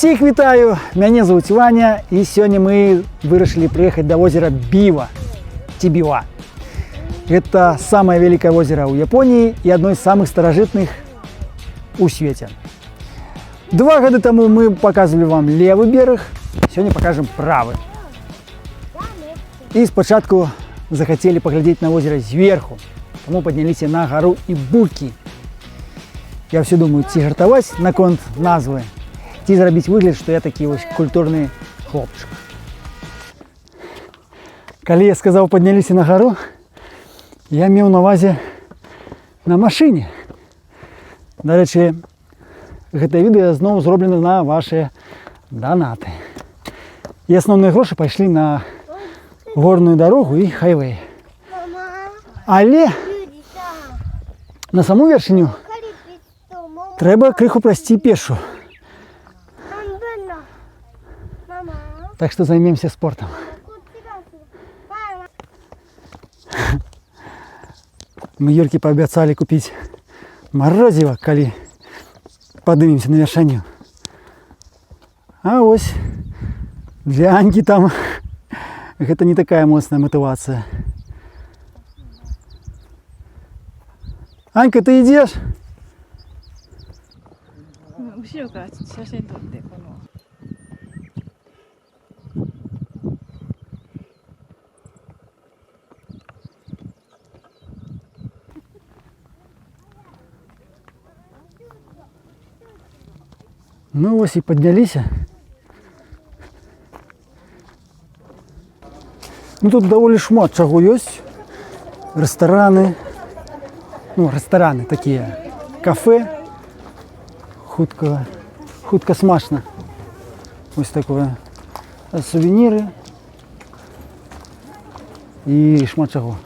Всех вітаю! Меня зовут Ваня, и сегодня мы вырашили приехать до озера Бива, Тибива. Это самое великое озеро у Японии и одно из самых старожитных у свете. 2 года тому мы показывали вам левый берег, сегодня покажем правый. И спочатку захотели поглядеть на озеро сверху, тому поднялись на гору Ибуки. Я все думаю, ці жартовать на конт назвы, ці зрабіць выгляд, что я такі ось культурны хлопчик. Калі я сказал, поднялись на гору, я меў на увазе на машине. До речі, гэта відэо зноў зроблена на ваши донаты. И основные гроши пошли на горную дорогу и хайвей. Але на саму вершиню треба крыху пройти пешу. Так что займемся спортом. Мы Юрке пообещали купить морозиво, коли поднимемся на вершиню. А ось для Аньки там это не такая мощная мотивация. Анька, ты идешь? Ну ось і поднялись. Ну тут доволі шмат чого есть. Рестораны. Ну, рестораны такие. Кафе. Хутко смачно. Ось такое. Сувениры. І шмат чого.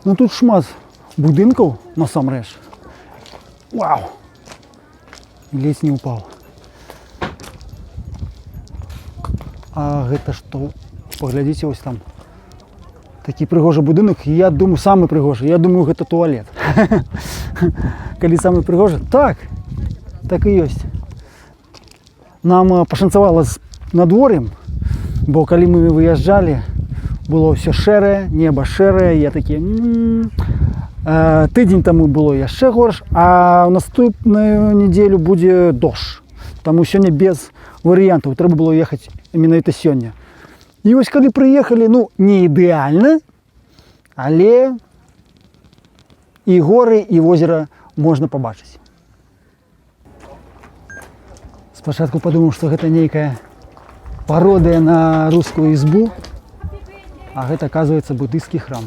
Ну тут шмат будинків насамрэч. Вау! Ледь не упал. А гэта что? Поглядите, ось там такі прыгожы будынак. Я думаю, самый прыгожы. Я думаю, гэта туалет. Калі самый прыгожы? Так и есть. Нам пашанцавала з надвор'ем, бо калі мы выязджалі, было все шэрае, небо шэрае. Я такі... Тыдзень таму было яшчэ горш, а ў наступную нядзелю будзе дождж. Таму сёння без варыянтаў, трэба было ехаць менавіта сёння. І вось калі прыехалі, ну, не ідэальна, але і горы, і возера можна пабачыць. Спачатку падумаў, што гэта нейкая пародыя на рускую ізбу, а гэта, аказваецца, буддысцкі храм.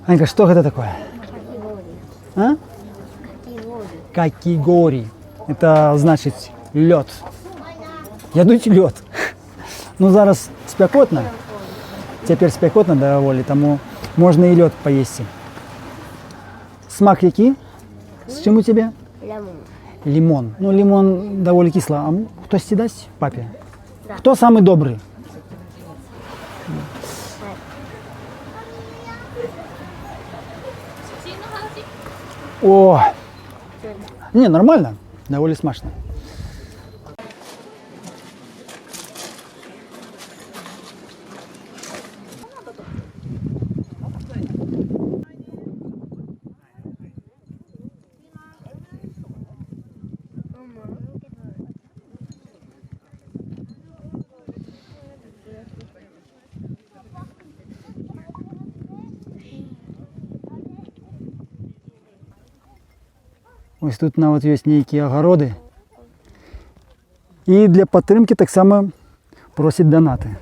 Анька, что это такое? А? Какигори. Это значит лед. Ядуть лед. Ну, зараз спекотно. Теперь спекотно доволі, тому можно и лед поесть. Смак який? С чем у тебя? Лимон. Лимон. Ну, лимон довольно кисло. А кто даст папе? Да. Кто самый добрый? О! Не, нормально. Довольно смачно. Ось тут нават ёсць нейкія агароды. І для падтрымкі таксама просяць данаты.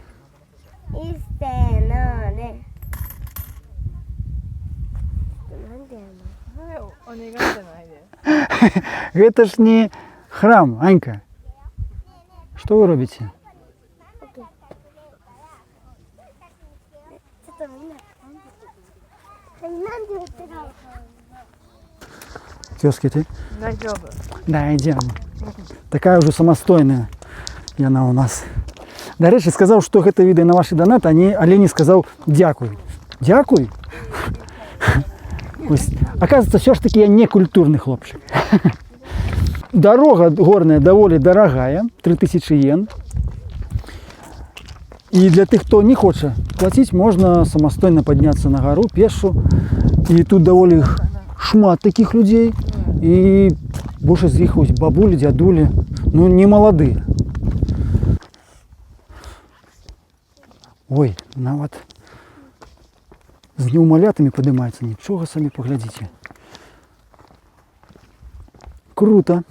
Гэта ж не храм, Анька. Што вы робіце? Тезки ты? Найдёбы. Да, йдемо. Така вже самостойна яна у нас. До речі, сказав, що гэта відео на ваші донати, а Лені сказав дякую. Дякую? Ось, оказывается, все ж таки я не культурный хлопчик. Дорога горная довольно дорогая, 3000 йен. И для тех, кто не хочет платить, можно самостоятельно подняться на гору пешу. И тут довольно шмат таких людей. И больше из них бабули, дядули, ну не молодые. Ой, на вот з неумолятами поднимается, ничего сами поглядите. Круто.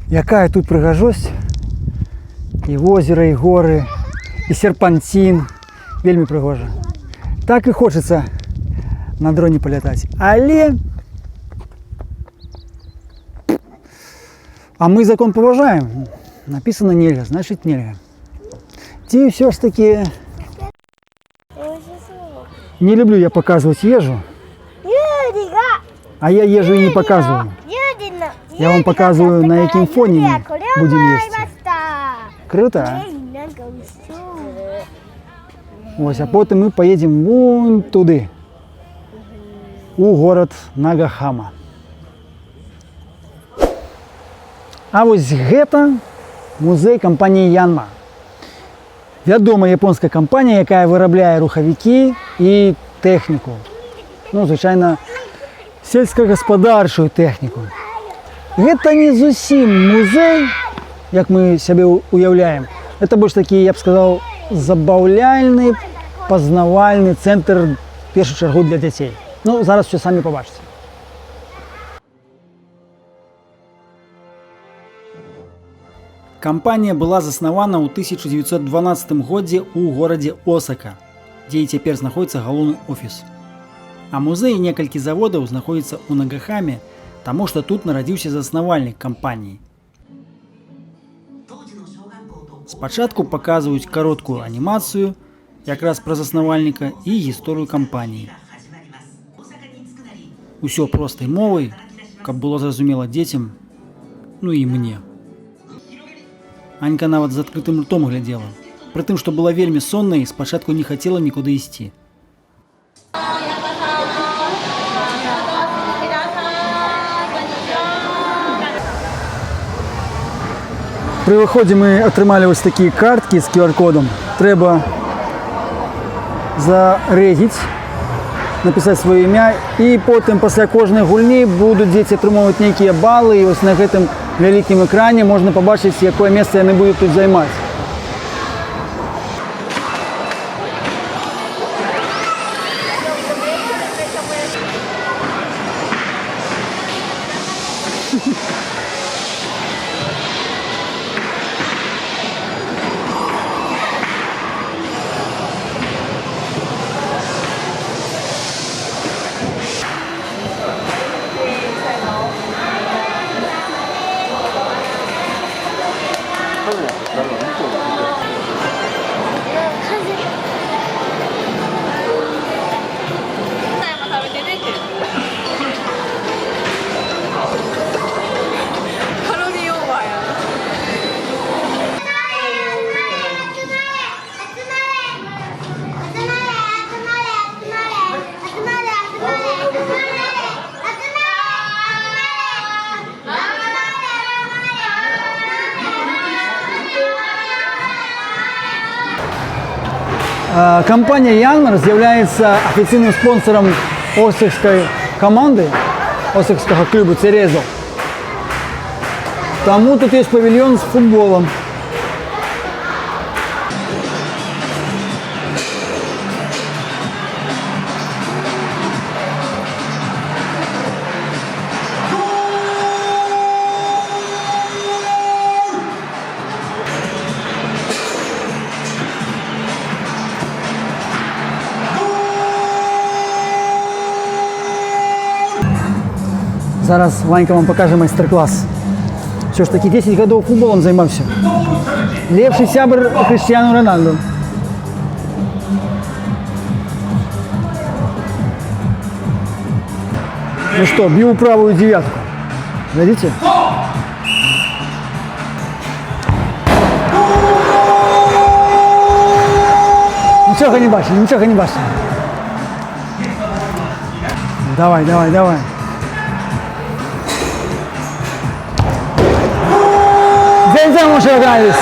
Якая тут прыгажосць. І озеро, і горы, і серпантин. Вельмі прыгожа. Так і хочется на дроне полетать. Але... А мы закон поважаем. Написано нельзя, значит нельзя. Ті все ж таки... Не люблю я показывать ежу. А я ежу и не показываю. Я вам показываю, на яким фоне мы будем есть. Круто, а? Ось, а потім ми поїдемо вон туди, у город Нагахама. А ось гэта музей компанії Янма. Вядомая японська компанія, яка виробляє рухавіки і техніку. Ну, звичайно, сельськогосподарчу техніку. Гэта не зусім музей, як ми себе уявляємо. Это больше такие, я бы сказал, забавляльный, познавальный центр, в першу чергу, для детей. Ну, зараз все самі побачите. Компания была заснавана ў 1912 годзе ў горадзе Осака, дзе і цяпер знаходіцца галоўны офіс. А музей і некалькі заводаў знаходзяцца ў Нагахаме, таму што тут нарадзіўся заснавальнік кампаніі. Спачатку паказваюць кароткую анімацыю, якраз пра заснавальніка і гісторыю кампаніі. Усё простай мовай, каб было зразумела дзецям, ну і мне. Анька нават з адкрытым ртом глядзела, пры тым, што была вельмі сонная і спачатку не хацела нікуды ісці. При выходе мы атрымалі вось такие картки с QR-кодом. Трэба зарэгіць, написать свое імя, і потым пасля кожнай гульні будуць дзеці атрымоўваць нейкія балы, і вось на гэтым вялікім экране можна пабачыць, якое месца яны будуць тут займаць. Компания Янмар является официальным спонсором Осакской команды, Осакского клуба Церезо. Тому тут есть павильон с футболом. Зараз Ванька вам покажет мастер-класс. Все ж таки 10 годов футболом займався. Лепший сябр Криштиану Рональду. Ну что, бью правую девятку. Видите? Ничего не бачу, ничего не бачу. Давай, давай, давай. Дзень-дзень, уже гайс.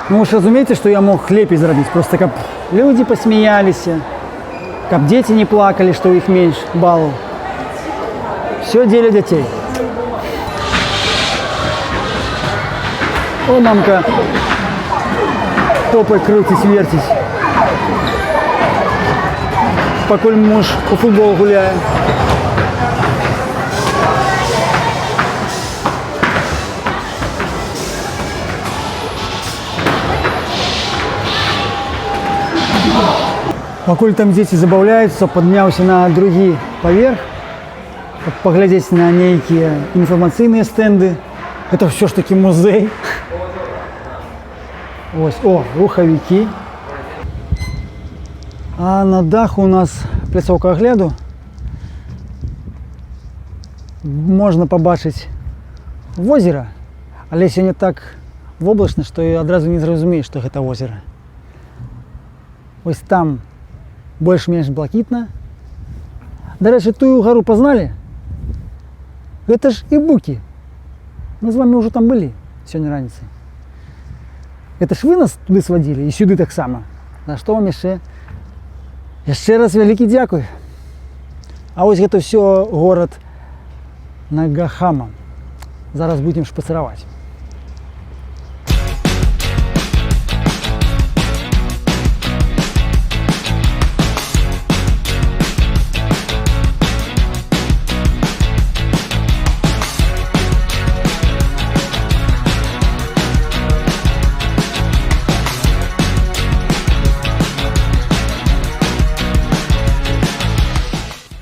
Ну уж разумеете, что я мог лепей зрабіць. Просто как люди посмеялись, как дети не плакали, что их меньше баллов. Все дело детей. О, мамка, попой крутись, вертись. Покуль муж по футболу гуляет. Покуль там дети забавляются, поднялся на другий поверх, поглядеть на некие информационные стенды. Это все ж таки музей. Ось, о, рухавики. А на даху у нас пляцоўка агляду. Можна побачить озеро, але сёння так воблачна, што я адразу не зразумею, што гэта озеро. Ось там больш-менш блакітна. Дарэчы, тую гару пазналі? Гэта ж Ібукі. Мы з вами ўжо там былі сёння раніцай. Это ж вы нас туды свадзілі і сюды таксама. За што вам яшчэ раз вялікі дзякуй. А вось гэта ўсё горад Нагахама. Зараз будзем шпацыраваць.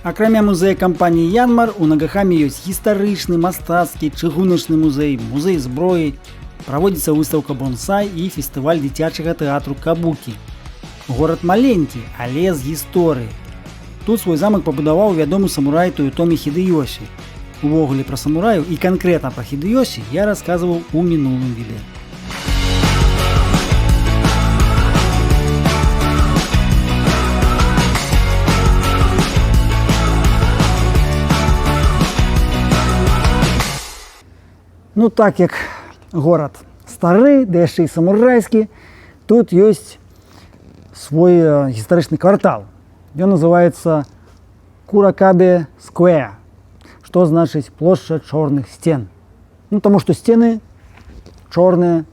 Акрамя музея кампаніі Янмар, у Нагахаме ёсць гістарычны, мастацкі, чыгуначны музей, музей зброі, праводзіцца выстаўка бонсай і фестываль дзіцячага тэатру Кабукі. Горад маленькі, але з гісторыяй. Тут свой замак пабудаваў вядомы самурай Тоётомі Хідэёсі. Увогуле пра самураю і канкрэтна пра Хідэёсі я расказваў у мінулым відэа. Ну так як горад стары, да яшчэ і самурайскі, тут ёсць свой гістарычны квартал. Ён называецца Куракабе Сквер, што значыць плошча чорных сцен. Ну таму што сцены чорныя.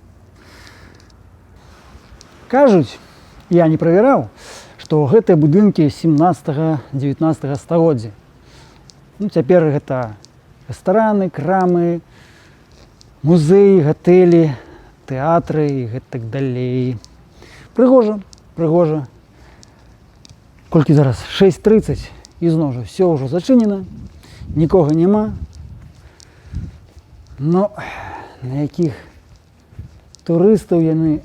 Кажуць, я не правяраў, што гэтыя будынкі 17-19 стагоддзя. Ну цяпер гэта рэстараны, крамы, музеі, гатэлі, тэатры і гэтак далей. Прыгожа, прыгожа. Колькі зараз? 6:30 і зноў жа все ўжо зачынена, нікога няма. Но на якіх турыстаў яны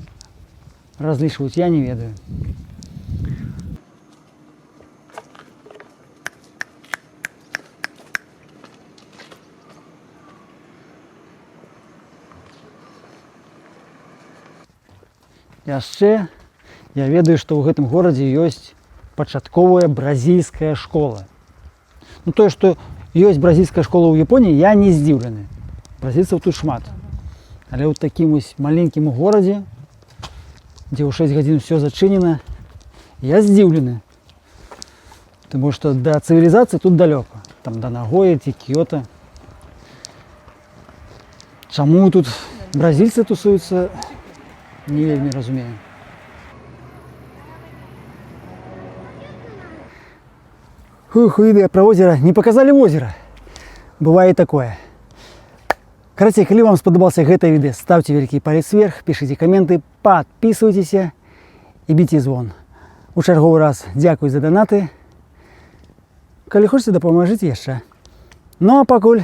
разлічваюць, я не ведаю. Яшчэ я ведаю, што ў гэтым горадзе ёсць пачатковая бразільская школа. Ну тое, што ёсць бразільская школа ў Японіі, я не здзіўлены. Бразільцаў тут шмат. Але ў такім вось маленькім горадзе, дзе ў 6 гадзін все зачынена, я здзіўлены. Таму што да цывілізацыі тут далёка. Там да Нагоя ці Кіёта. Чаму тут бразільцы тусуюцца? Не вельмі разумею. Відэа пра озера не паказалі озера. Бывае і такое. Карацей, калі вам спадабалася гэта відэа, ставце вялікі палец вверх, пішыце каменты, падпісвайцеся і біце звон. У чарговы раз дзякуй за данаты. Калі хочаце, дапамажыце яшчэ. Ну а пакуль.